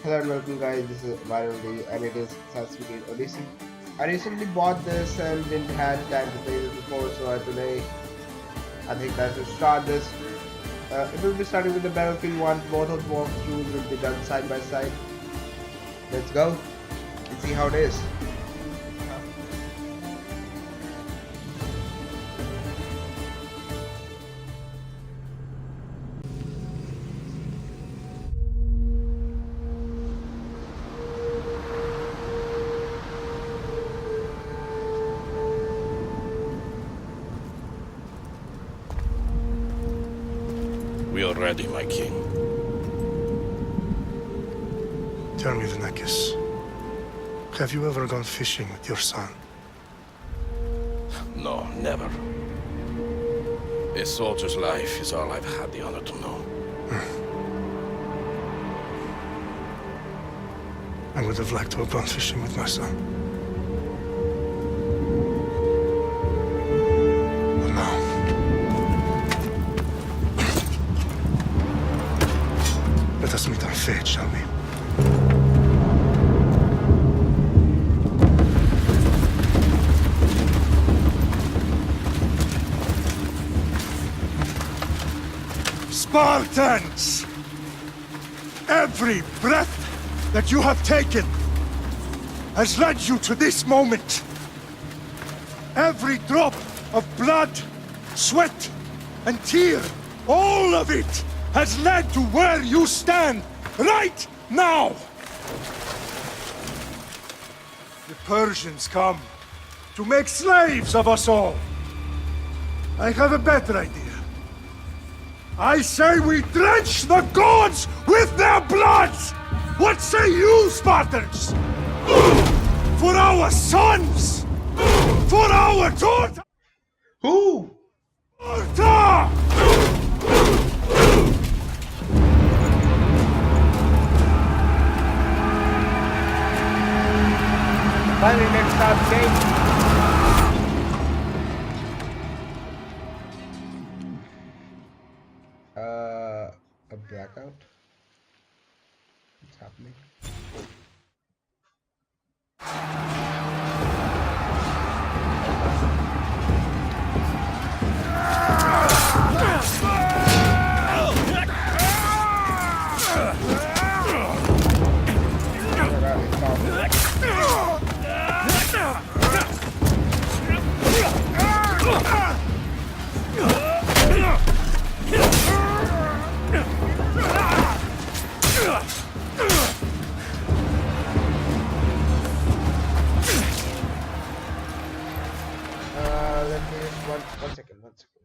Hello and welcome guys, this is Viral and it is Assassin's Creed Odyssey. I recently bought this and didn't have time to play this before, so today I think I should start this. It will be starting with the Battlefield 1, both of the walkthroughs will be done side by side. Let's go and see how it is. We are ready, my king. Tell me, the Neckis. Have you ever gone fishing with your son? No, never. A soldier's life is all I've had the honor to know. I would have liked to have gone fishing with my son. But now... let us meet on fate, shall we? Spartans! Every breath that you have taken has led you to this moment. Every drop of blood, sweat, and tear, all of it has led to where you stand right now. The Persians come to make slaves of us all. I have a better idea. I say we drench the gods with their bloods! What say you, Spartans? For our sons! For our daughters! Who? Sparta! Finally, let's start the game. A blackout? What's happening?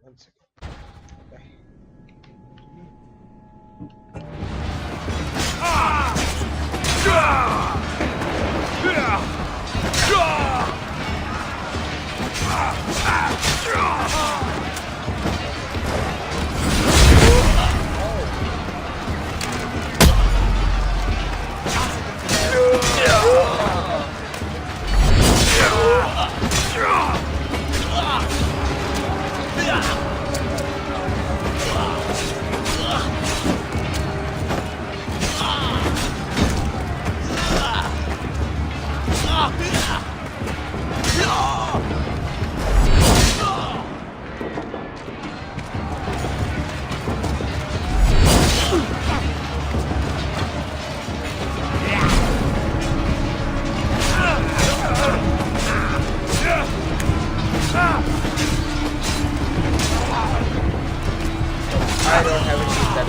One second. Okay. I don't have any that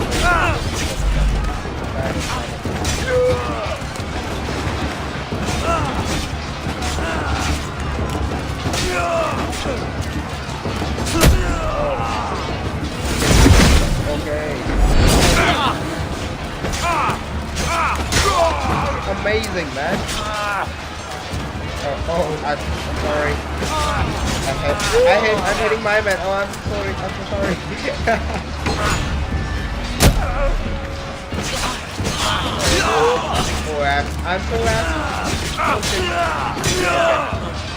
okay. Amazing, man. I'm sorry. I'm hitting my man. Oh, I'm sorry. I'm so sorry. I'm so happy.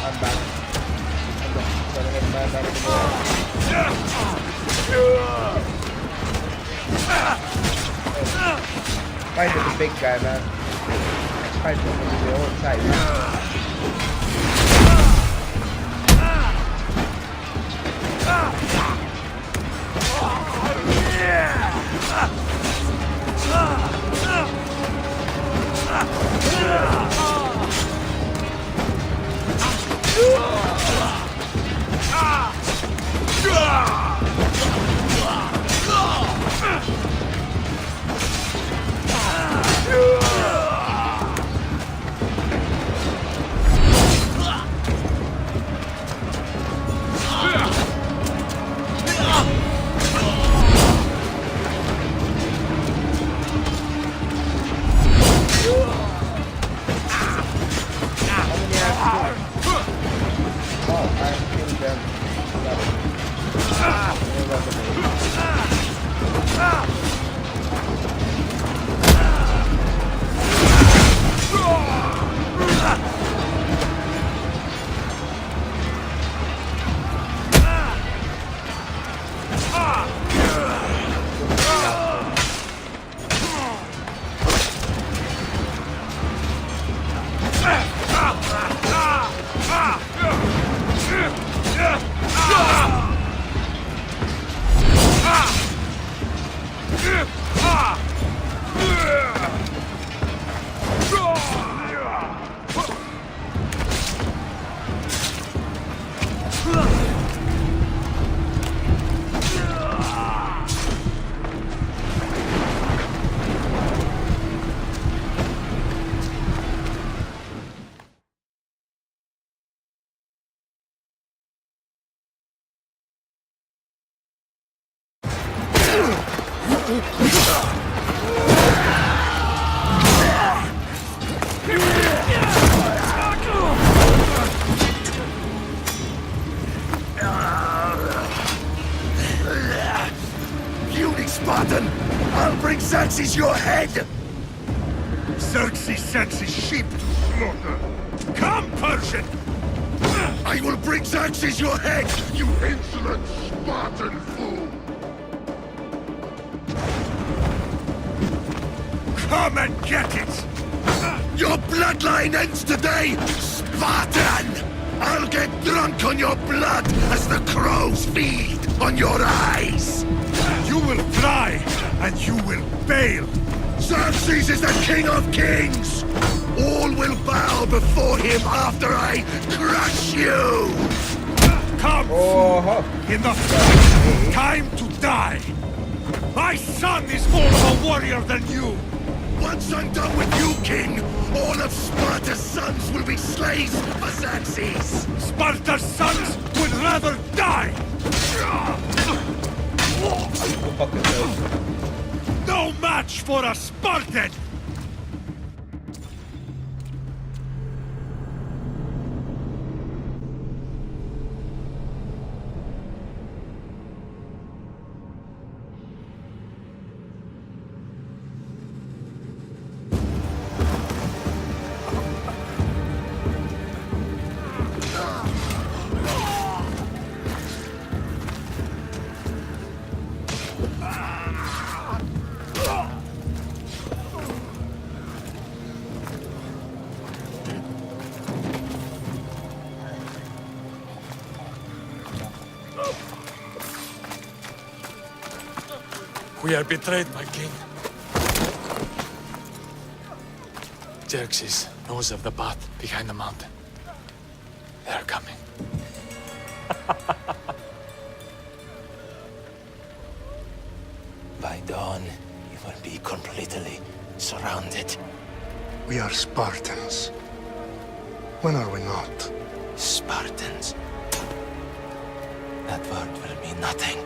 I'm back. I'm gonna hit my man again. Fight with the big guy, man. fight them on their own side. Puny Spartan! I'll bring Xerxes your head! Xerxes sends his sheep to slaughter. Come, Persian! I will bring Xerxes your head, you insolent Spartan fool! Come and get it! Your bloodline ends today, Spartan! I'll get drunk on your blood as the crows feed on your eyes! You will fly, and you will fail! Xerxes is the king of kings! All will bow before him after I crush you! Come, in the fight, time to die! My son is more of a warrior than you! Once I'm done with you, king, all of Sparta's sons will be slaves for Xerxes! Sparta's sons would rather die! No match for a Spartan! We are betrayed, my king. Xerxes knows of the path behind the mountain. They are coming. By dawn, you will be completely surrounded. We are Spartans. When are we not? Spartans. That word will mean nothing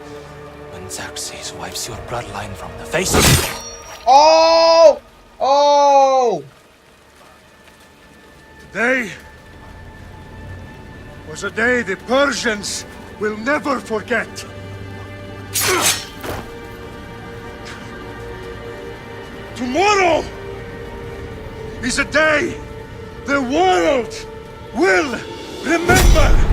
when Xerxes wipes your bloodline from the face of you. Oh! Oh! Today was a day the Persians will never forget. Tomorrow is a day the world will remember.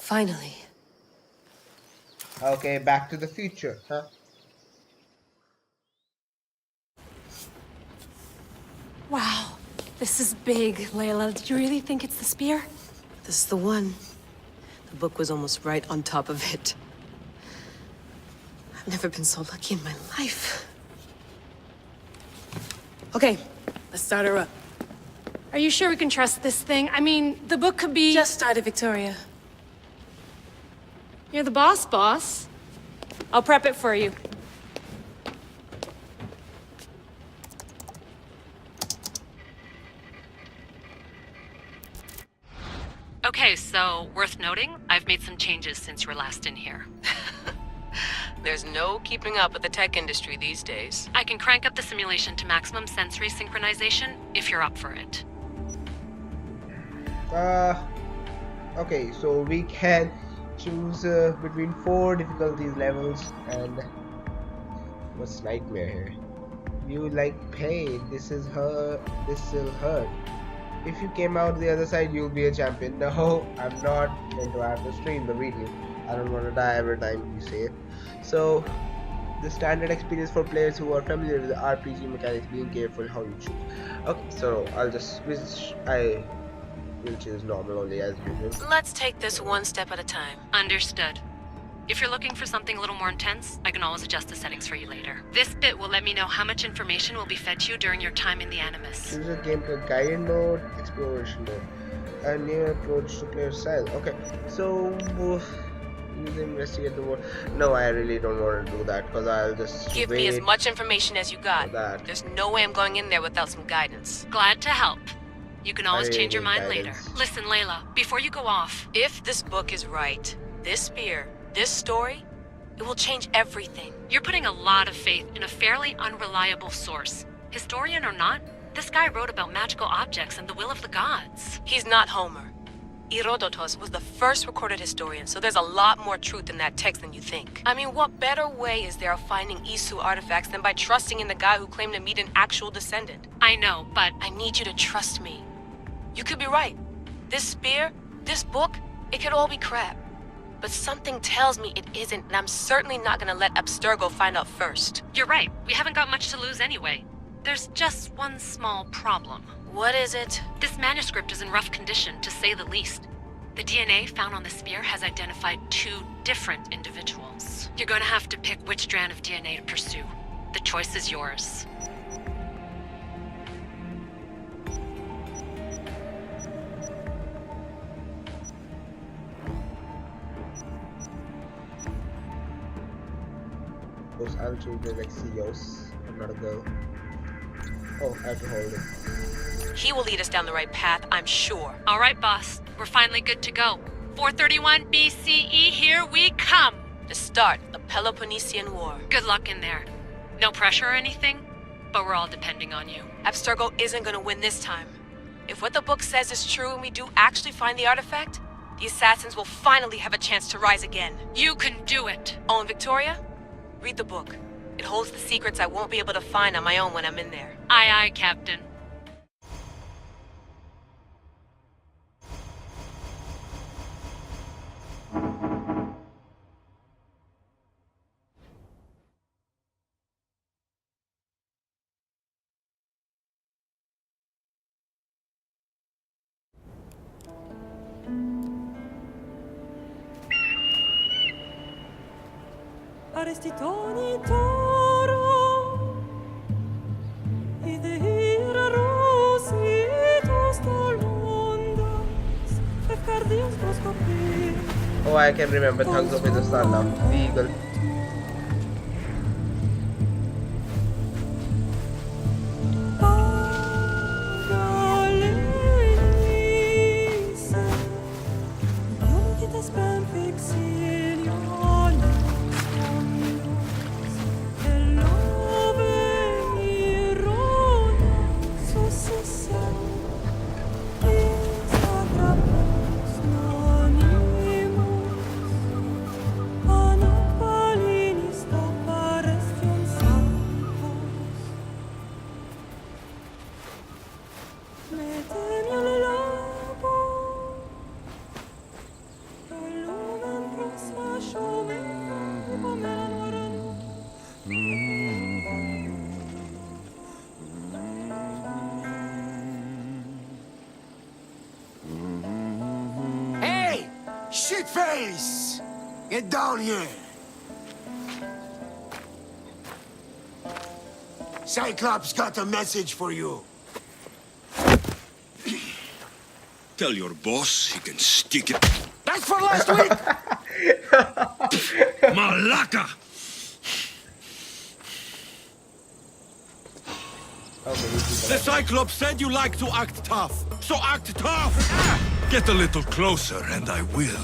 Finally. Okay, Back to the Future, huh? Wow, this is big, Layla. Did you really think it's the spear? This is the one. The book was almost right on top of it. I've never been so lucky in my life. Okay, let's start her up. Are you sure we can trust this thing? I mean, the book could be... Just started, Victoria. You're the boss. I'll prep it for you. Okay, so worth noting, I've made some changes since you were last in here. There's no keeping up with the tech industry these days. I can crank up the simulation to maximum sensory synchronization if you're up for it. Okay, so we can choose between 4 difficulties levels, and what's nightmare here? You like pain, this still hurt. If you came out the other side, you'll be a champion. No, I'm not going to have to stream the video. I don't want to die every time you say it. So, the standard experience for players who are familiar with the RPG mechanics, being careful how you choose. Okay, so I will choose normal only as usual. Let's take this one step at a time. Understood. If you're looking for something a little more intense, I can always adjust the settings for you later. This bit will let me know how much information will be fed to you during your time in the Animus. Choose a gameplay guided mode, exploration mode, a new approach to player style. Okay, so use investigate the world. No, I really don't want to do that because I'll just Give me as much information as you got. That. There's no way I'm going in there without some guidance. Glad to help. You can always change your mind guidance. later. Listen, Layla, before you go off, If this book is right, this spear, this story, it will change everything. you're putting a lot of faith in a fairly unreliable source. Historian or not, this guy wrote about magical objects and the will of the gods. He's not Homer. Herodotus was the first recorded historian, so there's a lot more truth in that text than you think. I mean, what better way is there of finding Isu artifacts than by trusting in the guy who claimed to meet an actual descendant? I know, but I need you to trust me. You could be right. This spear, this book, it could all be crap. But something tells me it isn't, and I'm certainly not gonna let Abstergo find out first. you're right. We haven't got much to lose anyway. There's just one small problem. What is it? This manuscript is in rough condition, to say the least. The DNA found on the spear has identified 2 different individuals. You're going to have to pick which strand of DNA to pursue. The choice is yours. Because I'll choose the Lexios. I'm not a girl. Oh, I have to hold it. He will lead us down the right path, I'm sure. All right, boss. We're finally good to go. 431 BCE, here we come! To start the Peloponnesian War. Good luck in there. No pressure or anything, but we're all depending on you. Abstergo isn't gonna win this time. If what the book says is true and we do actually find the artifact, the assassins will finally have a chance to rise again. You can do it! Oh, and Victoria? Read the book. It holds the secrets I won't be able to find on my own when I'm in there. Aye, aye, Captain. Arestitoni toro Idehira rositos tolondas Efcardios proscopir Oh, I can remember Thugs of Hindustan now. The Eagle. Galenice Ionitas perfectionis Elove irona successem Instagramos nonimus Anapa face! Get down here! Cyclops got a message for you. Tell your boss he can stick it. That's for last week! Malaka! The Cyclops said you like to act tough, so act tough! Get a little closer and I will.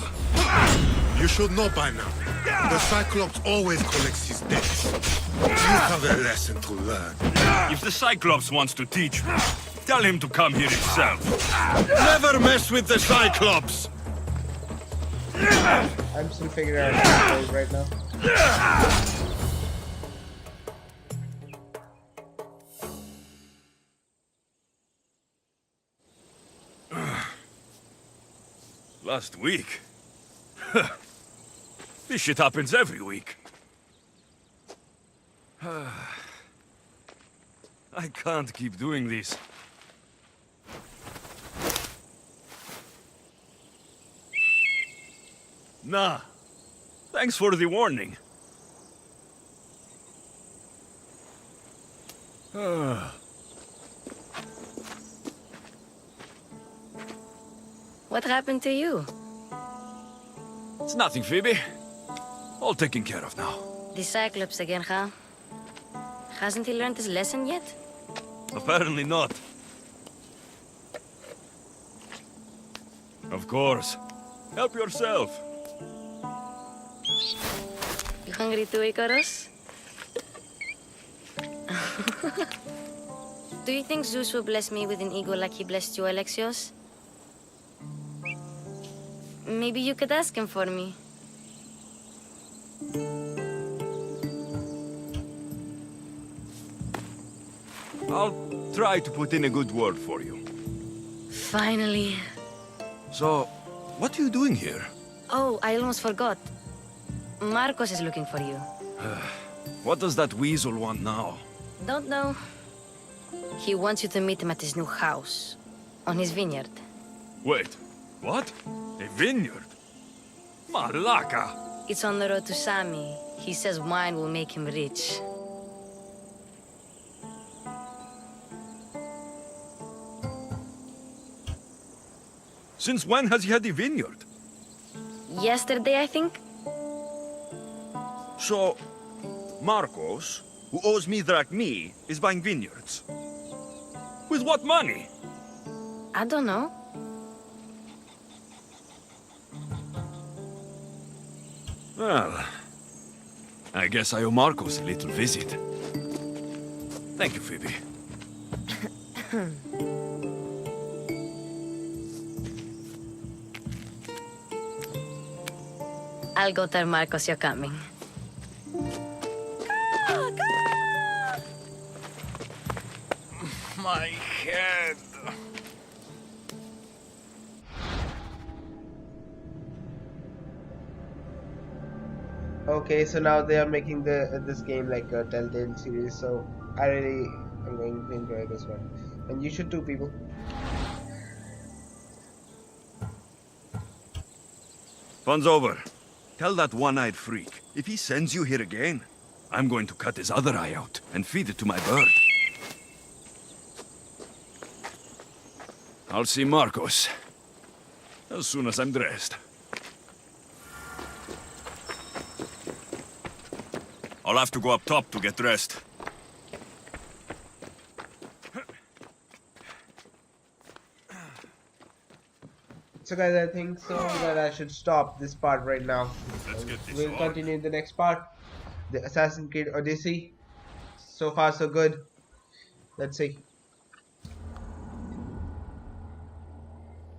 You should know by now. The Cyclops always collects his debts. You have a lesson to learn. If the Cyclops wants to teach me, tell him to come here himself. Never mess with the Cyclops! I'm still figuring out how to play right now. Last week? This shit happens every week. I can't keep doing this. Nah. Thanks for the warning. What happened to you? It's nothing, Phoebe. All taken care of now. The Cyclops again, huh? Hasn't he learned his lesson yet? Apparently not. Of course. Help yourself. You hungry too, Icarus? Do you think Zeus will bless me with an ego like he blessed you, Alexios? Maybe you could ask him for me. I'll try to put in a good word for you. Finally. So, what are you doing here? Oh, I almost forgot. Marcos is looking for you. What does that weasel want now? Don't know. He wants you to meet him at his new house. On his vineyard. Wait, what? A vineyard? Malaka! It's on the road to Sami. He says wine will make him rich. Since when has he had a vineyard? Yesterday, I think? So, Marcos, who owes me drachmi, is buying vineyards. With what money? I don't know. Well, I guess I owe Marcos a little visit. Thank you, Phoebe. I'll go tell Marcos you're coming. My head. Okay, so now they are making this game like a Telltale series, so I really am going to enjoy this one, and you should too, people. Fun's over. Tell that one-eyed freak, if he sends you here again, I'm going to cut his other eye out and feed it to my bird. I'll see Marcos as soon as I'm dressed. I'll have to go up top to get dressed. So guys, I think so that I should stop this part right now. Let's get this We'll on. continue in the next part. The Assassin's Creed Odyssey. So far so good. Let's see.